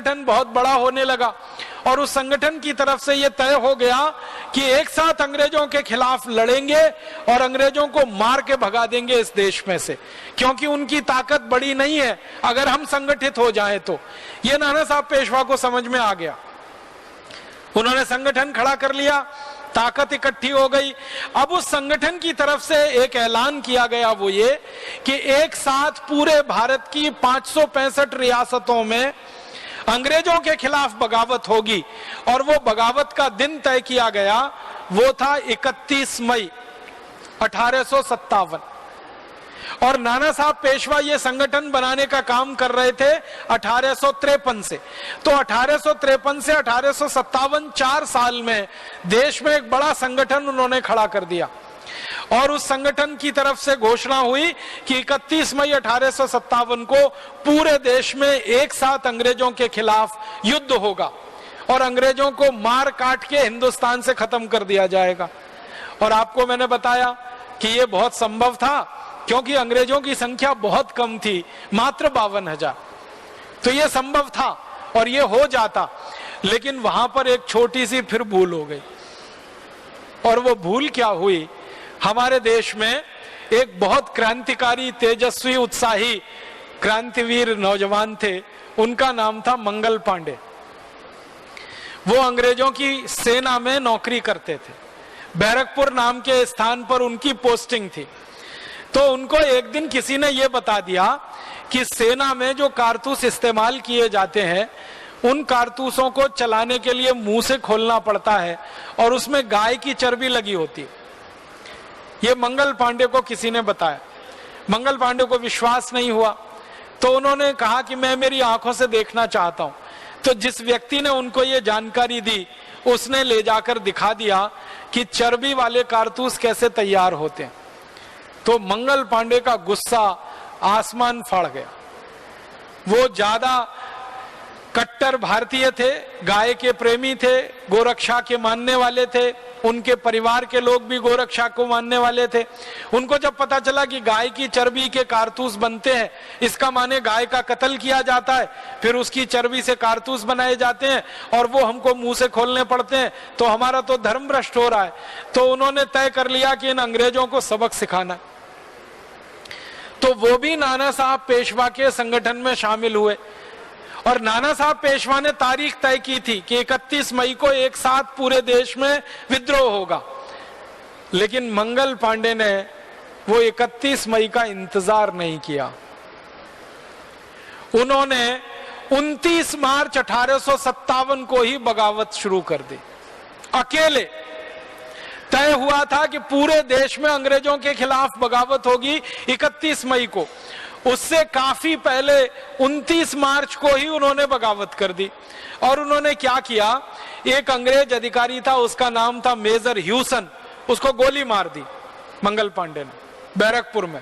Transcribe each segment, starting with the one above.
संगठन बहुत बड़ा होने लगा और उस संगठन की तरफ से यह तय हो गया कि एक साथ अंग्रेजों के खिलाफ लड़ेंगे और अंग्रेजों को मार के भगा देंगे इस देश में से, क्योंकि उनकी ताकत बड़ी नहीं है अगर हम संगठित हो जाएं तो। यह नाना साहब पेशवा को समझ में आ गया। उन्होंने संगठन खड़ा कर लिया, ताकत इकट्ठी हो गई। अब उस संगठन की तरफ से एक ऐलान किया गया, वो ये कि एक साथ पूरे भारत की 565 रियासतों में अंग्रेजों के खिलाफ बगावत होगी। और वो बगावत का दिन तय किया गया, वो था 31 मई 1857। और नाना साहब पेशवा ये संगठन बनाने का काम कर रहे थे 1853 से। तो 1853 से 1857 4 साल में देश में एक बड़ा संगठन उन्होंने खड़ा कर दिया। और उस संगठन की तरफ से घोषणा हुई कि 31 मई 1857 को पूरे देश में एक साथ अंग्रेजों के खिलाफ युद्ध होगा और अंग्रेजों को मार काट के हिंदुस्तान से खत्म कर दिया जाएगा। और आपको मैंने बताया कि यह बहुत संभव था, क्योंकि अंग्रेजों की संख्या बहुत कम थी, मात्र 52,000। तो यह संभव था और यह हो जाता। लेकिन वहां पर एक छोटी सी फिर भूल हो गई। और वो भूल क्या हुई, हमारे देश में एक बहुत क्रांतिकारी, तेजस्वी, उत्साही क्रांतिवीर नौजवान थे, उनका नाम था मंगल पांडे। वो अंग्रेजों की सेना में नौकरी करते थे। बैरकपुर नाम के स्थान पर उनकी पोस्टिंग थी। तो उनको एक दिन किसी ने यह बता दिया कि सेना में जो कारतूस इस्तेमाल किए जाते हैं, उन कारतूसों को चलाने के लिए मुंह से खोलना पड़ता है और उसमें गाय की चर्बी लगी होती है। ये मंगल पांडे को किसी ने बताया। मंगल पांडे को विश्वास नहीं हुआ, तो उन्होंने कहा कि मैं मेरी आंखों से देखना चाहता हूं। तो जिस व्यक्ति ने उनको ये जानकारी दी, उसने ले जाकर दिखा दिया कि चर्बी वाले कारतूस कैसे तैयार होते हैं। तो मंगल पांडे का गुस्सा आसमान फाड़ गया। वो ज्यादा कट्टर भारतीय थे, गाय के प्रेमी थे, गोरक्षा के मानने वाले थे। उनके परिवार के लोग भी गोरक्षा को मानने वाले थे। उनको जब पता चला कि गाय की चर्बी के कारतूस बनते हैं, इसका माने गाय का कत्ल किया जाता है, फिर उसकी चर्बी से कारतूस बनाए जाते हैं और वो हमको मुंह से खोलने पड़ते हैं, तो हमारा तो धर्म भ्रष्ट हो रहा है। तो उन्होंने तय कर लिया कि इन अंग्रेजों को सबक सिखाना। तो वो भी नाना साहब पेशवा के संगठन में शामिल हुए। और नाना साहब पेशवा ने तारीख तय की थी कि 31 मई को एक साथ पूरे देश में विद्रोह होगा। लेकिन मंगल पांडे ने वो 31 मई का इंतजार नहीं किया। उन्होंने 29 मार्च 1857 को ही बगावत शुरू कर दी। अकेले तय हुआ था कि पूरे देश में अंग्रेजों के खिलाफ बगावत होगी 31 मई को। उससे काफी पहले 29 मार्च को ही उन्होंने बगावत कर दी। और उन्होंने क्या किया, एक अंग्रेज अधिकारी था, उसका नाम था मेजर ह्यूसन, उसको गोली मार दी मंगल पांडे ने बैरकपुर में,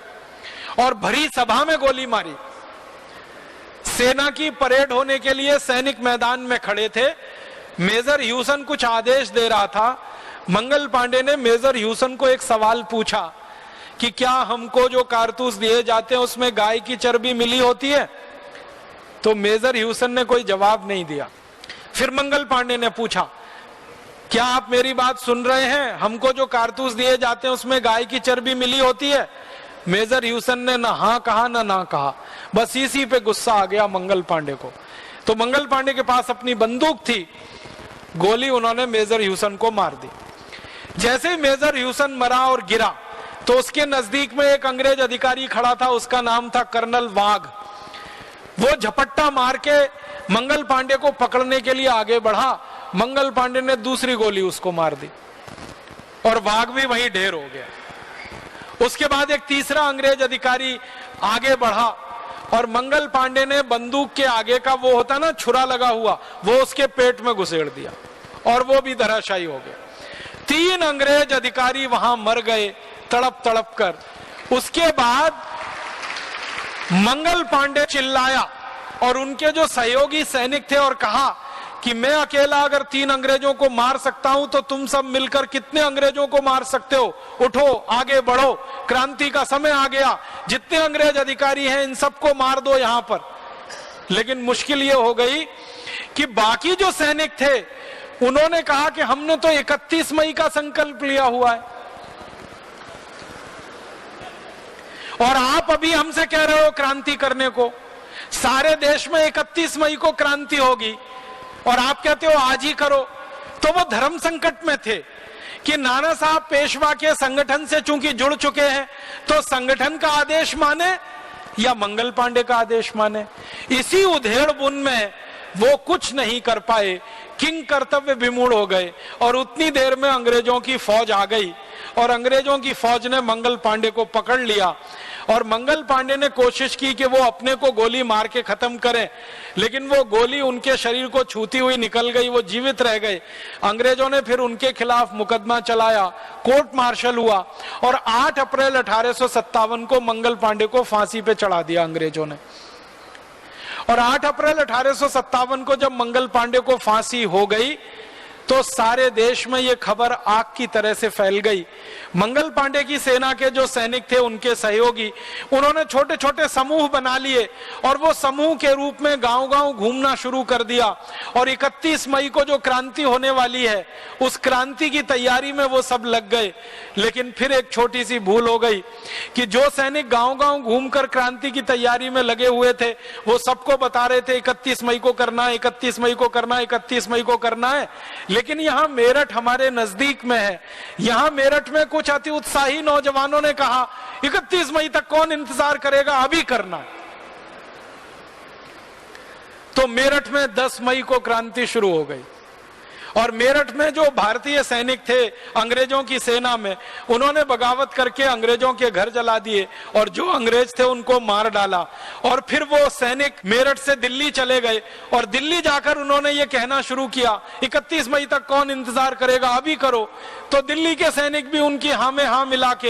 और भरी सभा में गोली मारी। सेना की परेड होने के लिए सैनिक मैदान में खड़े थे। मेजर ह्यूसन कुछ आदेश दे रहा था। मंगल पांडे ने मेजर ह्यूसन को एक सवाल पूछा कि क्या हमको जो कारतूस दिए जाते हैं उसमें गाय की चर्बी मिली होती है? तो मेजर ह्यूसन ने कोई जवाब नहीं दिया। फिर मंगल पांडे ने पूछा, क्या आप मेरी बात सुन रहे हैं? हमको जो कारतूस दिए जाते हैं उसमें गाय की चर्बी मिली होती है? मेजर ह्यूसन ने ना हाँ कहा ना कहा। बस इसी पे गुस्सा आ गया मंगल पांडे को। तो मंगल पांडे के पास अपनी बंदूक थी, गोली उन्होंने मेजर ह्यूसन को मार दी। जैसे मेजर ह्यूसन मरा और गिरा, तो उसके नजदीक में एक अंग्रेज अधिकारी खड़ा था, उसका नाम था कर्नल वाघ। वो झपट्टा मार के मंगल पांडे को पकड़ने के लिए आगे बढ़ा। मंगल पांडे ने दूसरी गोली उसको मार दी और वाघ भी वहीं ढेर हो गया। उसके बाद एक तीसरा अंग्रेज अधिकारी आगे बढ़ा और मंगल पांडे ने बंदूक के आगे का वो होता ना छुरा लगा हुआ, वो उसके पेट में घुसेड़ दिया और वो भी धराशायी हो गया। 3 अंग्रेज अधिकारी वहां मर गए तड़प तड़प कर। उसके बाद मंगल पांडे चिल्लाया और उनके जो सहयोगी सैनिक थे और कहा कि मैं अकेला अगर 3 अंग्रेजों को मार सकता हूं तो तुम सब मिलकर कितने अंग्रेजों को मार सकते हो? उठो, आगे बढ़ो, क्रांति का समय आ गया, जितने अंग्रेज अधिकारी हैं इन सबको मार दो यहां पर। लेकिन मुश्किल यह हो गई कि बाकी जो सैनिक थे उन्होंने कहा कि हमने तो 31 मई का संकल्प लिया हुआ है, और आप अभी हमसे कह रहे हो क्रांति करने को। सारे देश में 31 मई को क्रांति होगी और आप कहते हो आज ही करो। तो वो धर्म संकट में थे कि नाना साहब पेशवा के संगठन से चूंकि जुड़ चुके हैं तो संगठन का आदेश माने या मंगल पांडे का आदेश माने। इसी उधेड़ बुन में वो कुछ नहीं कर पाए, किंग कर्तव्य विमूढ़ हो गए, और उतनी देर में अंग्रेजों की फौज आ गई और अंग्रेजों की फौज ने मंगल पांडे को पकड़ लिया। और मंगल पांडे ने कोशिश की कि वो अपने को गोली मार के खत्म करें, लेकिन वो गोली उनके शरीर को छूती हुई निकल गई, वो जीवित रह गए। अंग्रेजों ने फिर उनके खिलाफ मुकदमा चलाया, कोर्ट मार्शल हुआ और 8 अप्रैल 1857 को मंगल पांडे को फांसी पे चढ़ा दिया अंग्रेजों ने। और 8 अप्रैल 1857 को जब मंगल पांडे को फांसी हो गई तो सारे देश में ये खबर आग की तरह से फैल गई। मंगल पांडे की सेना के जो सैनिक थे, उनके सहयोगी, उन्होंने छोटे छोटे समूह बना लिए और वो समूह के रूप में गांव-गांव घूमना शुरू कर दिया। और 31 मई को जो क्रांति होने वाली है, उस क्रांति की तैयारी में वो सब लग गए। लेकिन फिर एक छोटी सी भूल हो गई कि जो सैनिक गांव-गांव घूमकर क्रांति की तैयारी में लगे हुए थे, वो सबको बता रहे थे 31 मई को करना है, 31 मई को करना है, 31 मई को करना है। लेकिन यहां मेरठ हमारे नजदीक में है, यहां मेरठ में कुछ अति उत्साही नौजवानों ने कहा 31 मई तक कौन इंतजार करेगा, अभी करना। तो मेरठ में 10 मई को क्रांति शुरू हो गई और मेरठ में जो भारतीय सैनिक थे अंग्रेजों की सेना में, उन्होंने बगावत करके अंग्रेजों के घर जला दिए और जो अंग्रेज थे उनको मार डाला। और फिर वो सैनिक मेरठ से दिल्ली चले गए और दिल्ली जाकर उन्होंने ये कहना शुरू किया 31 मई तक कौन इंतजार करेगा, अभी करो। तो दिल्ली के सैनिक भी उनकी हाँ में हाँ मिला के